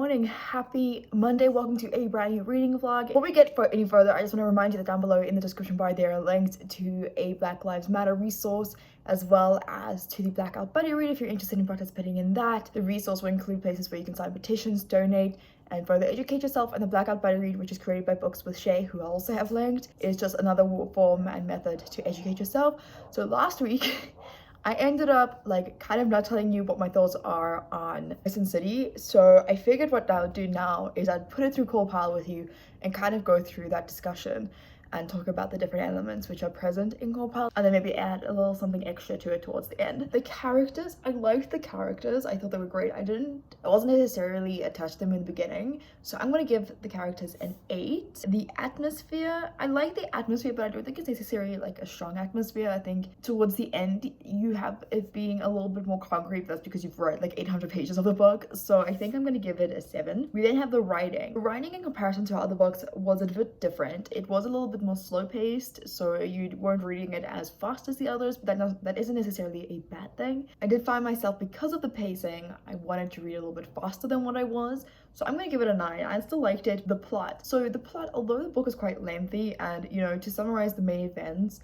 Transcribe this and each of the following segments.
morning, happy Monday, welcome to a brand new reading vlog. Before we get any further, I just want to remind you that down below in the description bar there are links to a Black Lives Matter resource as well as to the Blackout Buddy Read if you're interested in participating in that. The resource will include places where you can sign petitions, donate, and further educate yourself. And the Blackout Buddy Read, which is created by Books with Shay, who I also have linked, is just another form and method to educate yourself. So last week I ended up kind of not telling you what my thoughts are on Crescent City. So I figured what I'll do now is I'd put it through Pile with you and kind of go through that discussion and talk about the different elements which are present in Pile, and then maybe add a little something extra to it towards the end. The characters, I liked the characters. I thought they were great. I wasn't necessarily attached to them in the beginning, so I'm gonna give the characters an 8. The atmosphere, I like the atmosphere, but I don't think it's necessarily like a strong atmosphere. I think towards the end you have it being a little bit more concrete. That's because you've read like 800 pages of the book, so I think I'm gonna give it a 7. We then have the writing. The writing in comparison to other books was a bit different. It was a little bit more slow paced, so you weren't reading it as fast as the others, but that isn't necessarily a bad thing. I did find myself, because of the pacing, I wanted to read a little bit faster than what I was, so I'm gonna give it a 9. I still liked it. The plot, although the book is quite lengthy, and to summarize the main events,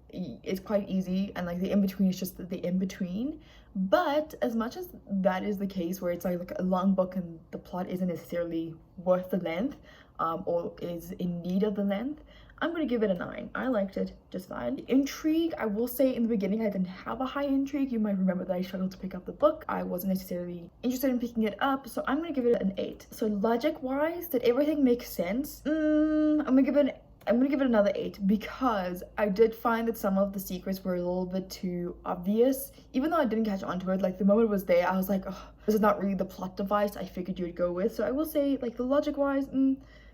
it's quite easy, and like the in-between is just the in-between. But as much as that is the case, where it's like a long book and the plot isn't necessarily worth the length, or is in need of the length, I'm gonna give it a 9. I liked it just fine. The intrigue, I will say in the beginning I didn't have a high intrigue. You might remember that I struggled to pick up the book. I wasn't necessarily interested in picking it up, so I'm gonna give it an 8. So logic wise, did everything make sense? I'm gonna give it another 8, because I did find that some of the secrets were a little bit too obvious. Even though I didn't catch on to it, like the moment it was there, I was like, oh, this is not really the plot device I figured you would go with. So I will say, like, the logic wise,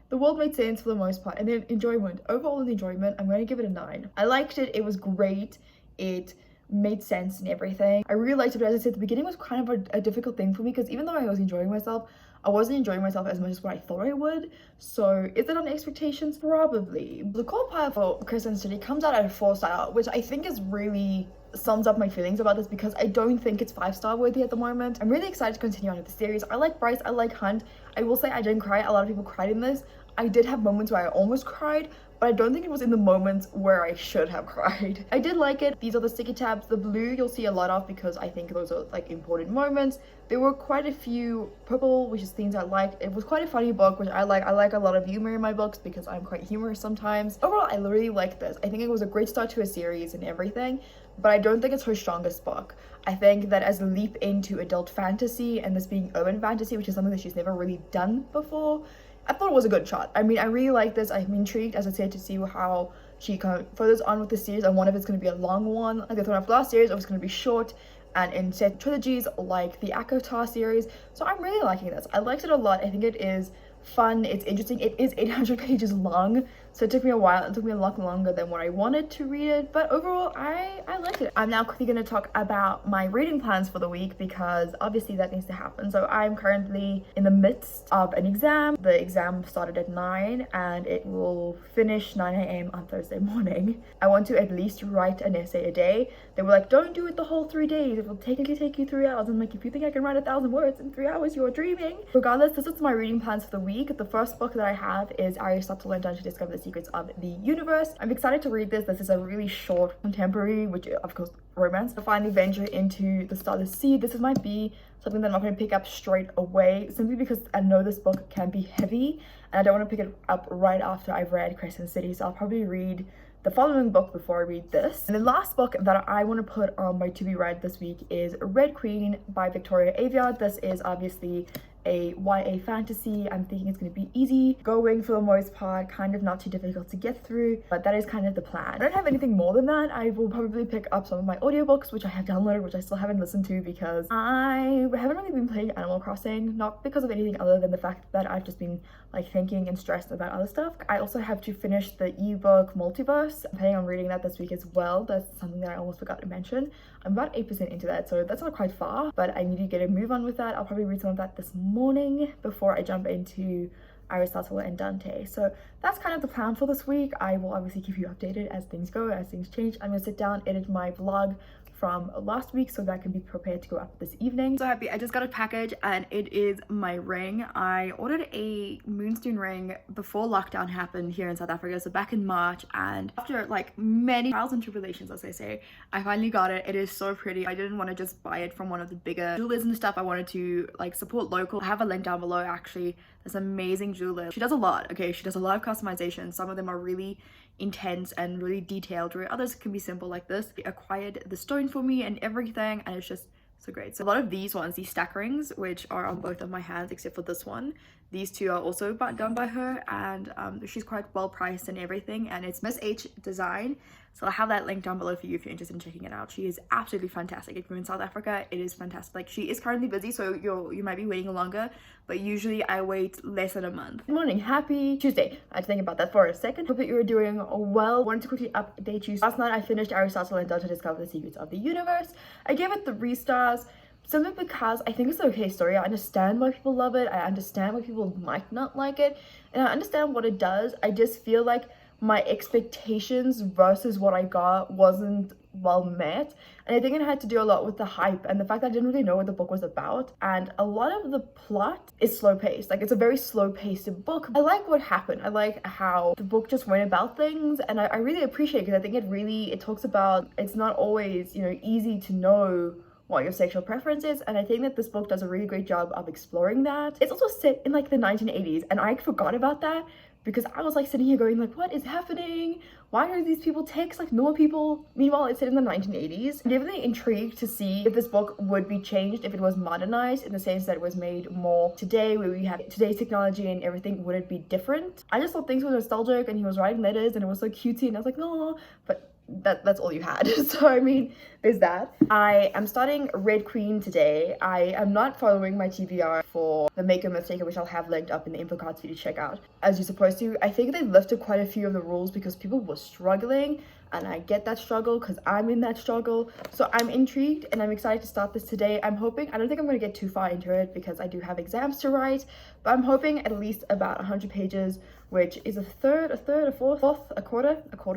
the world made sense for the most part. And then enjoyment, overall in enjoyment, I'm going to give it a 9. I liked it. It was great. It made sense and everything. I really liked it, but as I said, the beginning was kind of a difficult thing for me, because even though I was enjoying myself, I wasn't enjoying myself as much as what I thought I would. So is it on expectations? Probably. The core pile for Crescent City comes out at a 4-star, which I think is really sums up my feelings about this, because I don't think it's 5-star worthy at the moment. I'm really excited to continue on with the series. I like Bryce, I like Hunt. I will say I didn't cry. A lot of people cried in this. I did have moments where I almost cried, but I don't think it was in the moments where I should have cried. I did like it. These are the sticky tabs. The blue you'll see a lot of, because I think those are like important moments. There were quite a few purple, which is things I liked. It was quite a funny book, which I like. I like a lot of humor in my books because I'm quite humorous sometimes. Overall, I really liked this. I think it was a great start to a series and everything, but I don't think it's her strongest book. I think that as a leap into adult fantasy, and this being urban fantasy, which is something that she's never really done before, I thought it was a good shot. I mean, I really like this. I'm intrigued, as I said, to see how she kind of furthers on with the series. I wonder if it's going to be a long one like the Throne of Glass series, or if it's going to be short and in set trilogies like the ACOTAR series. So I'm really liking this. I liked it a lot. I think it is fun. It's interesting. It is 800 pages long, so it took me a while. It took me a lot longer than what I wanted to read it, but overall I liked it. I'm now quickly going to talk about my reading plans for the week, because obviously that needs to happen. So I'm currently in the midst of an exam. The exam started at 9 and it will finish 9 a.m. on Thursday morning. I want to at least write an essay a day. They were like, don't do it the whole 3 days, it will technically take you 3 hours. I'm like, if you think I can write 1,000 words in 3 hours, you're dreaming. Regardless, this is my reading plans for the week. The first book that I have is Aristotle and Done to Discover the Secrets of the Universe. I'm excited to read this. This is a really short contemporary, which of course romance. To finally venture into the Starless Sea. This might be something that I'm not going to pick up straight away, simply because I know this book can be heavy and I don't want to pick it up right after I've read Crescent City. So I'll probably read the following book before I read this. And the last book that I want to put on my to be read this week is Red Queen by Victoria Aveyard. This is obviously a YA fantasy. I'm thinking it's going to be easy going for the most part, kind of not too difficult to get through, but that is kind of the plan. I don't have anything more than that. I will probably pick up some of my audiobooks, which I have downloaded, which I still haven't listened to, because I haven't really been playing Animal Crossing, not because of anything other than the fact that I've just been like thinking and stressed about other stuff. I also have to finish the ebook Multiverse. I'm planning on reading that this week as well. That's something that I almost forgot to mention. I'm about 8% into that, so that's not quite far, but I need to get a move on with that. I'll probably read some of that this morning before I jump into Aristotle and Dante. So that's kind of the plan for this week. I will obviously keep you updated as things go, as things change. I'm gonna sit down, edit my vlog from last week, so that can be prepared to go up this evening. So happy, I just got a package and it is my ring. I ordered a moonstone ring before lockdown happened here in South Africa, so back in March, and after like many trials and tribulations, as I say, I finally got it. It is so pretty. I didn't want to just buy it from one of the bigger jewelers and stuff. I wanted to like support local. I have a link down below actually. This amazing jeweler. She does a lot, okay? She does a lot of customization. Some of them are really intense and really detailed, where others can be simple like this. She acquired the stone for me and everything, and it's just so great. So a lot of these ones, these stack rings, which are on both of my hands except for this one, these two are also done by her, and she's quite well priced and everything, and it's Miss H design. So I'll have that link down below for you if you're interested in checking it out. She is absolutely fantastic. If you're in South Africa, it is fantastic. Like, she is currently busy, so you might be waiting longer, but usually I wait less than a month. Good morning, happy Tuesday. I had to think about that for a second. Hope that you were doing well. Wanted to quickly update you. Last night I finished Aristotle and Done to Discover the Secrets of the Universe. I gave it 3 stars. Simply because I think it's an okay story. I understand why people love it. I understand why people might not like it. And I understand what it does. I just feel like my expectations versus what I got wasn't well met. And I think it had to do a lot with the hype and the fact that I didn't really know what the book was about. And a lot of the plot is slow paced. Like, it's a very slow paced book. I like what happened. I like how the book just went about things. And I really appreciate it, because I think it talks about, it's not always, you know, easy to know what your sexual preference is, and I think that this book does a really great job of exploring that. It's also set in like the 1980s, and I forgot about that because I was like sitting here going like, what is happening? Why are these people text like normal people? Meanwhile, it's set in the 1980s. I'm definitely intrigued to see if this book would be changed, if it was modernized in the sense that it was made more today, where we have today's technology and everything. Would it be different? I just thought things were nostalgic, and he was writing letters, and it was so cutesy, and I was like, no, but that's all you had. So I mean, there's that. I am starting Red Queen today. I am not following my TBR for the Maker Mistaker, which I'll have linked up in the info cards for you to check out, as you're supposed to. I think they lifted quite a few of the rules because people were struggling, and I get that struggle because I'm in that struggle. So I'm intrigued and I'm excited to start this today. I'm hoping, I don't think I'm going to get too far into it because I do have exams to write, but I'm hoping at least about 100 pages, which is a quarter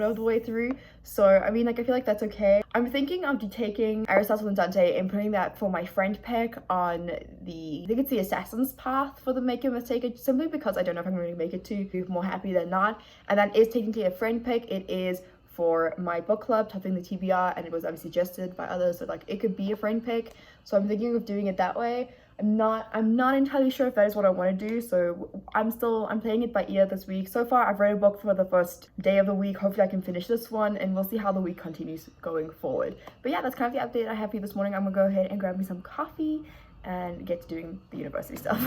of the way through. So I mean, like, I feel like that's okay. I'm thinking of taking Aristotle and Dante and putting that for my friend pick on the, I think it's the Assassin's Path for the Maker Mistaker, simply because I don't know if I'm going to make it to. Be more happy than not. And that is technically a friend pick. It is for my book club, topping the TBR, and it was obviously suggested by others, so like it could be a friend pick. So I'm thinking of doing it that way. I'm not entirely sure if that is what I want to do, so I'm playing it by ear this week. So far I've read a book for the first day of the week. Hopefully I can finish this one, and we'll see how the week continues going forward. But yeah, that's kind of the update I have for you this morning. I'm gonna go ahead and grab me some coffee and get to doing the university stuff.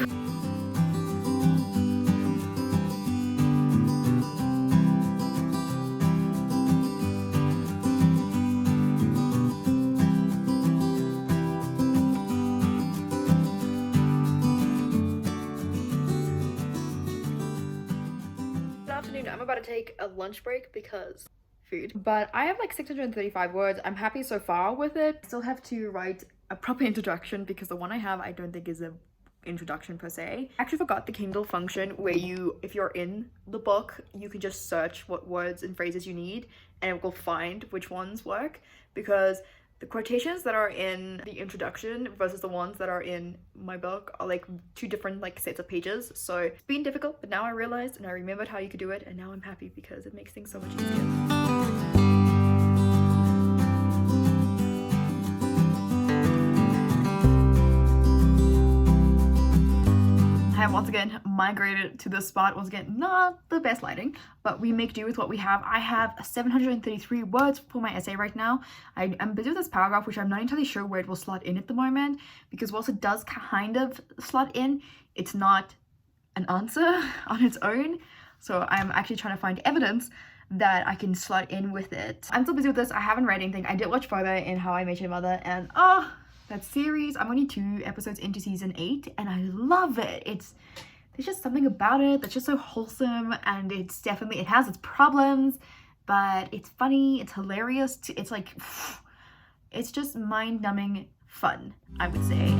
I'm about to take a lunch break because food. But I have like 635 words. I'm happy so far with it. I still have to write a proper introduction because the one I have I don't think is a introduction per se. I actually forgot the Kindle function where if you're in the book, you can just search what words and phrases you need and it will find which ones work, because the quotations that are in the introduction versus the ones that are in my book are like 2 different like sets of pages. So it's been difficult, but now I realized and I remembered how you could do it, and now I'm happy because it makes things so much easier. I have once again migrated to this spot. Once again, not the best lighting, but we make do with what we have. I have 733 words for my essay right now. I'm busy with this paragraph, which I'm not entirely sure where it will slot in at the moment, because whilst it does kind of slot in, it's not an answer on its own. So I'm actually trying to find evidence that I can slot in with it. I'm still busy with this. I haven't read anything. I did watch further in How I Met Your Mother, and that series, I'm only 2 episodes into season 8 and I love it. There's just something about it that's just so wholesome, and it has its problems, but it's funny, it's hilarious, it's like, it's just mind-numbing fun, I would say.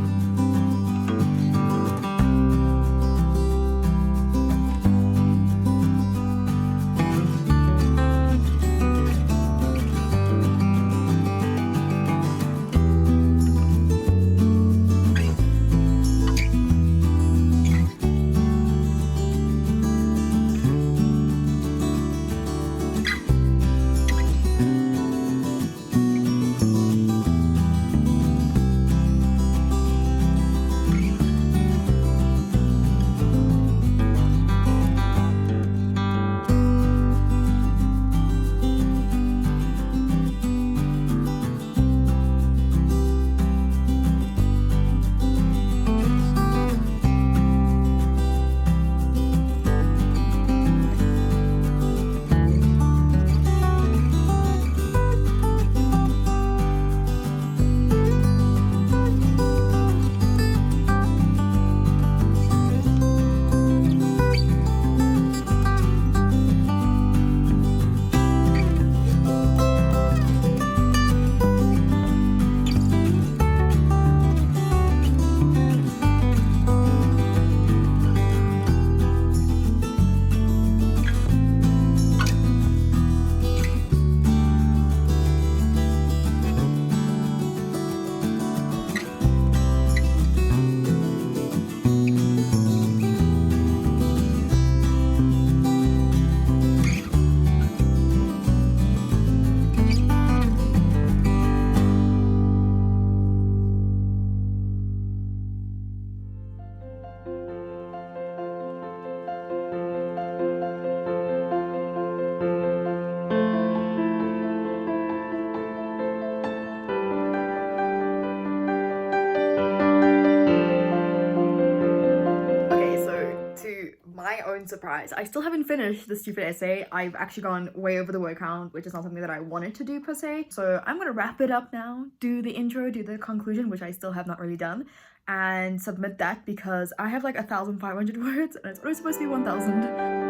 my own surprise, I still haven't finished the stupid essay. I've actually gone way over the word count, which is not something that I wanted to do per se. So I'm gonna wrap it up now, do the intro, do the conclusion, which I still have not really done, and submit that because I have like 1,500 words and it's only supposed to be 1,000.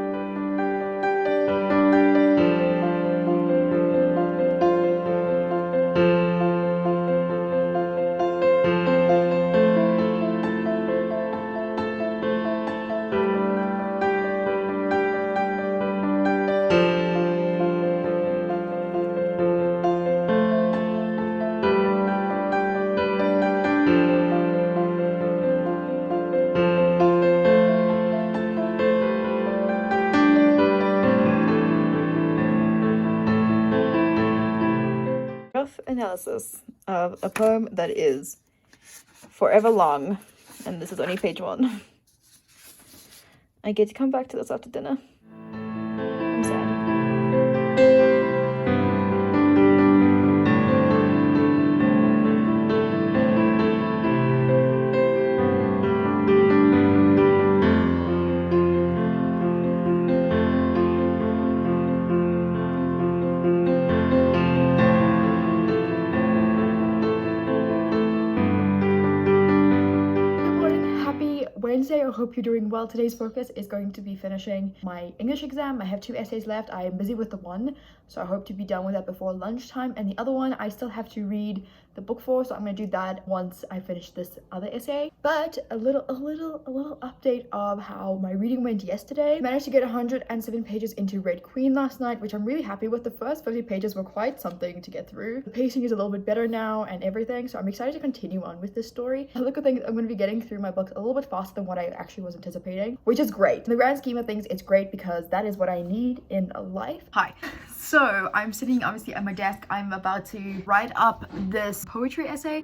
Rough analysis of a poem that is forever long, and this is only page 1. I get to come back to this after dinner. I'm sad. Wednesday, I hope you're doing well. Today's focus is going to be finishing my English exam. I have 2 essays left. I am busy with the one, so I hope to be done with that before lunchtime, and the other one I still have to read the book for, so I'm gonna do that once I finish this other essay. But a little update of how my reading went yesterday. I managed to get 107 pages into Red Queen last night, which I'm really happy with. The first 50 pages were quite something to get through. The pacing is a little bit better now and everything, so I'm excited to continue on with this story. I look at things, I'm going to be getting through my books a little bit faster than what I actually was anticipating, which is great. In the grand scheme of things, it's great because that is what I need in life. Hi. So I'm sitting obviously at my desk. I'm about to write up this poetry essay.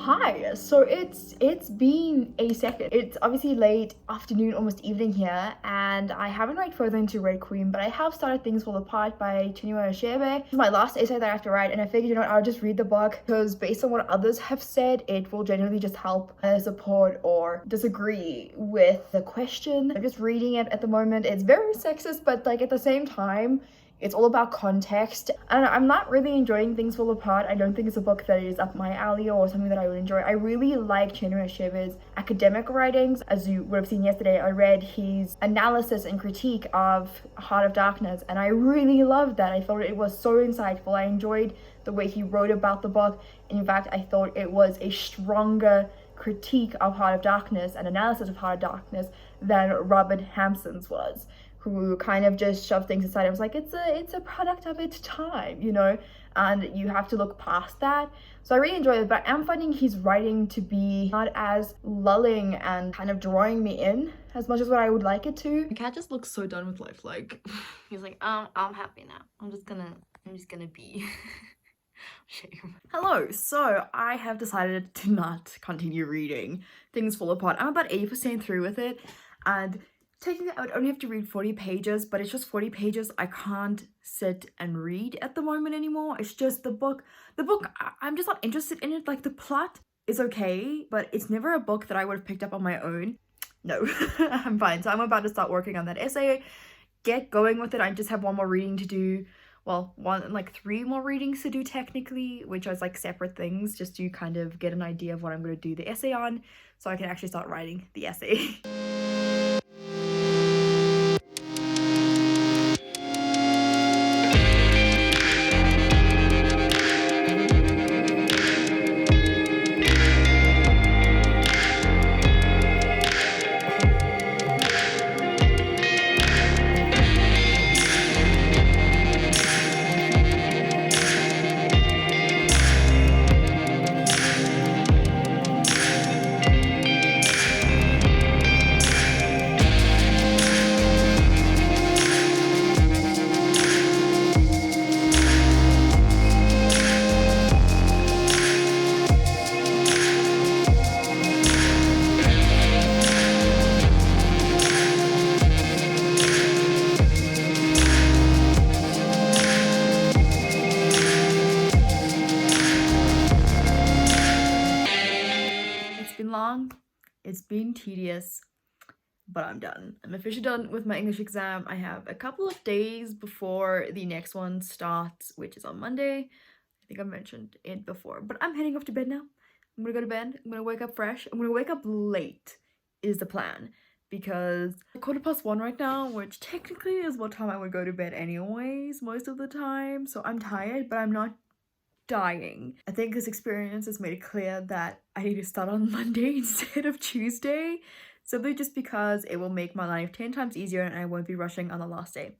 Hi, so it's been a second. It's obviously late afternoon, almost evening here, and I haven't read further into Red Queen, but I have started Things Fall Apart by Chinua Achebe. It's my last essay that I have to write, and I figured, you know what, I'll just read the book because based on what others have said, it will generally just help support or disagree with the question. I'm just reading it at the moment. It's very sexist, but like at the same time, it's all about context, and I'm not really enjoying Things Fall Apart. I don't think it's a book that is up my alley or something that I would enjoy. I really like Chinua Achebe's academic writings. As you would have seen yesterday, I read his analysis and critique of Heart of Darkness, and I really loved that. I thought it was so insightful. I enjoyed the way he wrote about the book, and in fact, I thought it was a stronger critique of Heart of Darkness and analysis of Heart of Darkness than Robert Hampson's was, who kind of just shoved things aside. I was like, it's a product of its time, you know, and you have to look past that. So I really enjoy it, but I am finding his writing to be not as lulling and kind of drawing me in as much as what I would like it to. The cat just looks so done with life. Like, he's like, I'm happy now. I'm just gonna be. Shame. Hello, so I have decided to not continue reading Things Fall Apart. I'm about 80% through with it, and technically I would only have to read 40 pages, but it's just 40 pages I can't sit and read at the moment anymore. It's just the book, I'm just not interested in it. Like, the plot is okay, but it's never a book that I would have picked up on my own. No, I'm fine. So I'm about to start working on that essay, get going with it. I just have one more reading to do. Well, 3 more readings to do technically, which is like separate things, just to kind of get an idea of what I'm going to do the essay on, so I can actually start writing the essay. long, it's been tedious, but I'm done. I'm officially done with my English exam. I have a couple of days before the next one starts, which is on Monday. I think I mentioned it before, but I'm heading off to bed now. I'm gonna go to bed. I'm gonna wake up fresh. I'm gonna wake up late is the plan, because 1:15 right now, which technically is what time I would go to bed anyways most of the time. So I'm tired, but I'm not dying. I think this experience has made it clear that I need to start on Monday instead of Tuesday, simply just because it will make my life 10 times easier and I won't be rushing on the last day.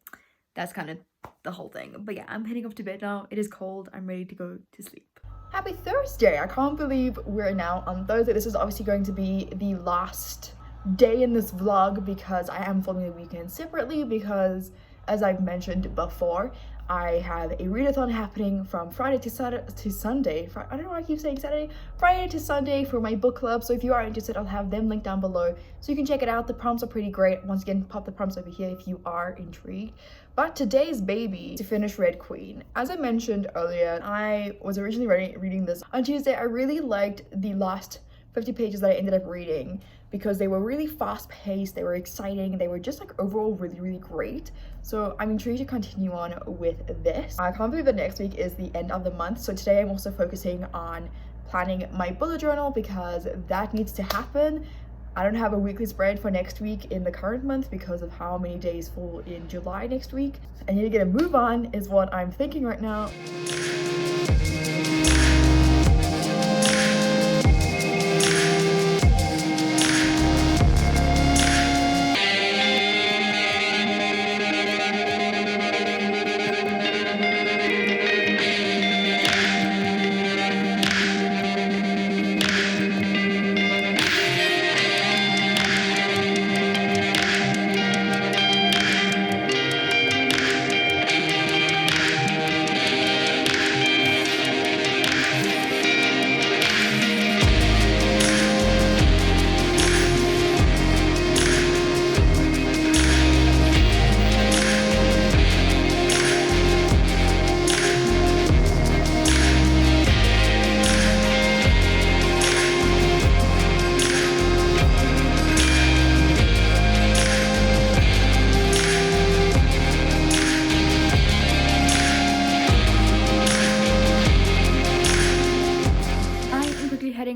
That's kind of the whole thing. But yeah, I'm heading off to bed now. It is cold. I'm ready to go to sleep. Happy Thursday! I can't believe we're now on Thursday. This is obviously going to be the last day in this vlog because I am filming the weekend separately because, as I've mentioned before, I have a readathon happening from Friday to Sunday. I don't know why I keep saying Saturday. Friday to Sunday for my book club. So if you are interested, I'll have them linked down below so you can check it out. The prompts are pretty great. Once again, pop the prompts over here if you are intrigued. But today's baby to finish Red Queen. As I mentioned earlier, I was originally reading this on Tuesday. I really liked the last 50 pages that I ended up reading because they were really fast-paced, they were exciting, they were just like overall really great. So I'm intrigued to continue on with this. I can't believe that next week is the end of the month, so today I'm also focusing on planning my bullet journal because that needs to happen. I don't have a weekly spread for next week in the current month because of how many days fall in July next week. I need to get a move on is what I'm thinking right now.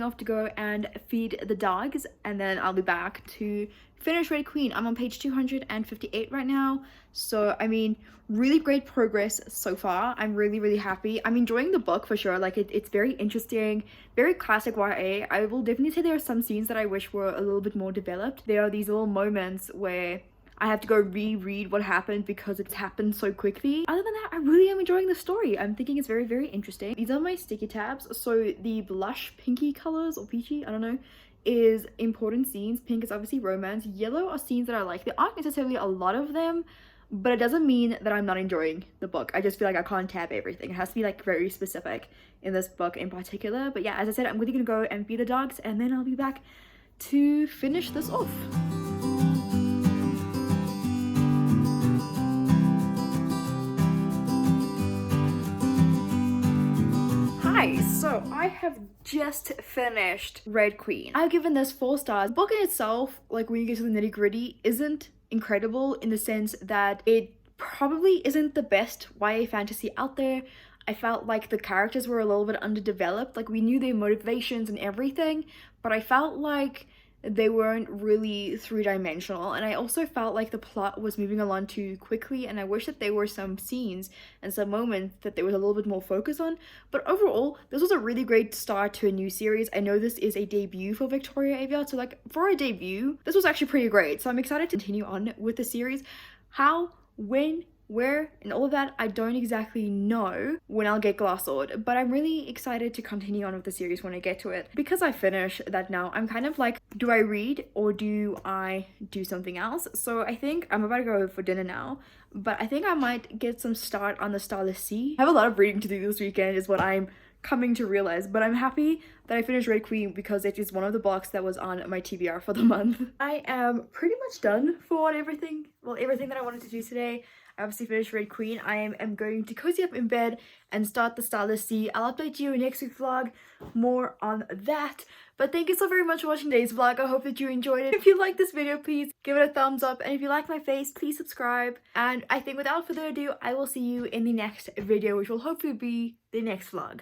Off to go and feed the dogs, and then I'll be back to finish Red Queen. I'm on page 258 right now, so I mean, really great progress so far. I'm really happy. I'm enjoying the book for sure. Like it's very interesting, very classic YA. I will definitely say there are some scenes that I wish were a little bit more developed. There are these little moments where I have to go reread what happened because it's happened so quickly. Other than that, I really am enjoying the story. I'm thinking it's very interesting. These are my sticky tabs. So the blush pinky colors, or peachy, I don't know, is important scenes. Pink is obviously romance. Yellow are scenes that I like. There aren't necessarily a lot of them, but it doesn't mean that I'm not enjoying the book. I just feel like I can't tab everything. It has to be like very specific in this book in particular. But yeah, as I said, I'm really gonna go and feed the dogs and then I'll be back to finish this off. So I have just finished Red Queen. I've given this 4 stars. The book in itself, like when you get to the nitty-gritty, isn't incredible in the sense that it probably isn't the best YA fantasy out there. I felt like the characters were a little bit underdeveloped. Like we knew their motivations and everything, but I felt like they weren't really three-dimensional, and I also felt like the plot was moving along too quickly, and I wish that there were some scenes and some moments that there was a little bit more focus on. But overall, this was a really great start to a new series. I know this is a debut for Victoria Aveyard, so like for a debut, this was actually pretty great. So I'm excited to continue on with the series. How, when, where, and all of that, I don't exactly know when I'll get Glass Sword, but I'm really excited to continue on with the series when I get to it. Because I finish that now, I'm kind of like, do I read or do I do something else? So I think I'm about to go for dinner now, but I think I might get some start on the Starless Sea. I have a lot of reading to do this weekend is what I'm coming to realize, but I'm happy that I finished Red Queen because it is one of the books that was on my TBR for the month. I am pretty much done for everything that I wanted to do today. I obviously finished Red Queen. I am going to cozy up in bed and start the Stardust Sea. I'll update you in next week's vlog more on that. But thank you so very much for watching today's vlog. I hope that you enjoyed it. If you liked this video, please give it a thumbs up. And if you like my face, please subscribe. And I think without further ado, I will see you in the next video, which will hopefully be the next vlog.